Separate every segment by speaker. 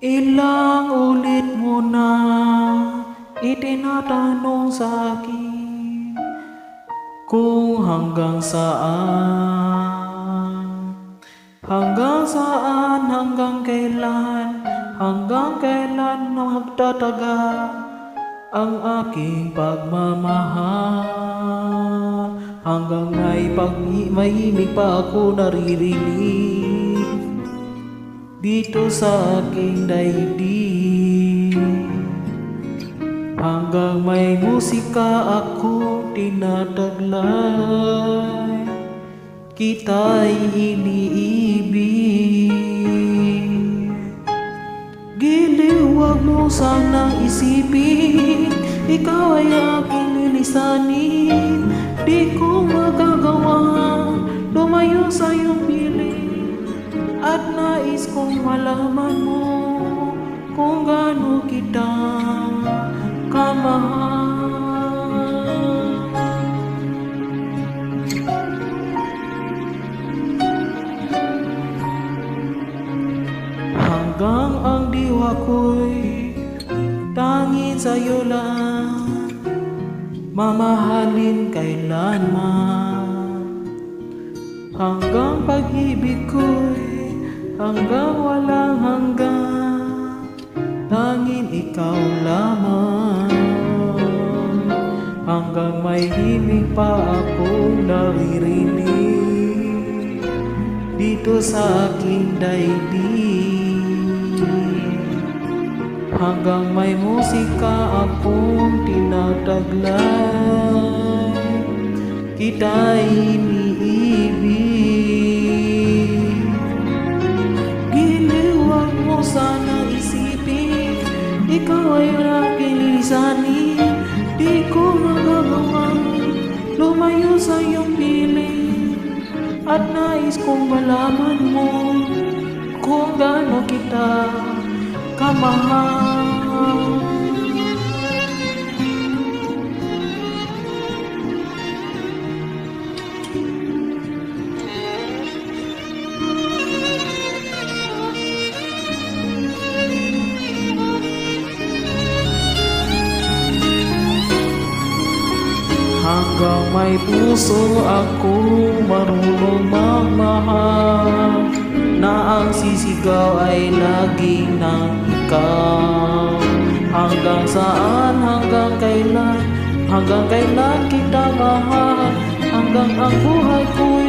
Speaker 1: Ilang ulit mo na itinatanong sa akin kung hanggang saan, hanggang kailan magtataga ang aking pagmamahal. Hanggang mahimik pa ako naririnig dito sa aking daigdig. Hanggang may musika ako tinataglay, kita'y iniibig. Giliw, wag mo sanang isipin, ikaw ay aking lilisanin. Di ko magagawa lumayo sa iyong piling, at nais kong malaman mo kung gaano kita kamahal. Hanggang ang diwa ko'y tangin sa'yo lang, mamahalin kailanman. Hanggang pag-ibig ko'y hanggang walang hanggan, tangin ikaw lamang. Hanggang may himig pa akong naririnig dito sa aking daigdig. Hanggang may musika akong tinataglay, kita'y iniibig. Giliw, wag mo sana isipin, ikaw ay aking lilisanin. Di ko magagawang lumayo sa iyong piling, at nais kong malaman mo kung gaano kita kamahal. Hanggang may puso ako marunong magmahal, na ang sisigaw ay laging ng ikaw. Hanggang saan, hanggang kailan kita mahal. Hanggang ang buhay ko'y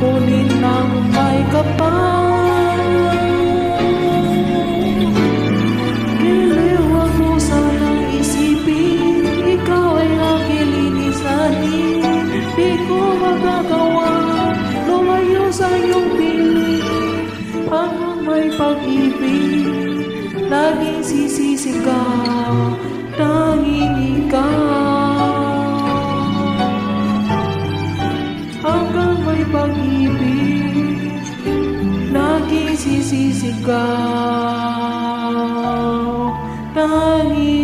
Speaker 1: kunin ng may kapal. Giliw, wag mo sanang isipin, ikaw ay aking lilisanin. Di ko magagawa lumayo sa iyong piling, hanggang may pag-ibig laging sisisigaw, tanging ikaw. Hanggang may pag-ibig laging sisisigaw, tanging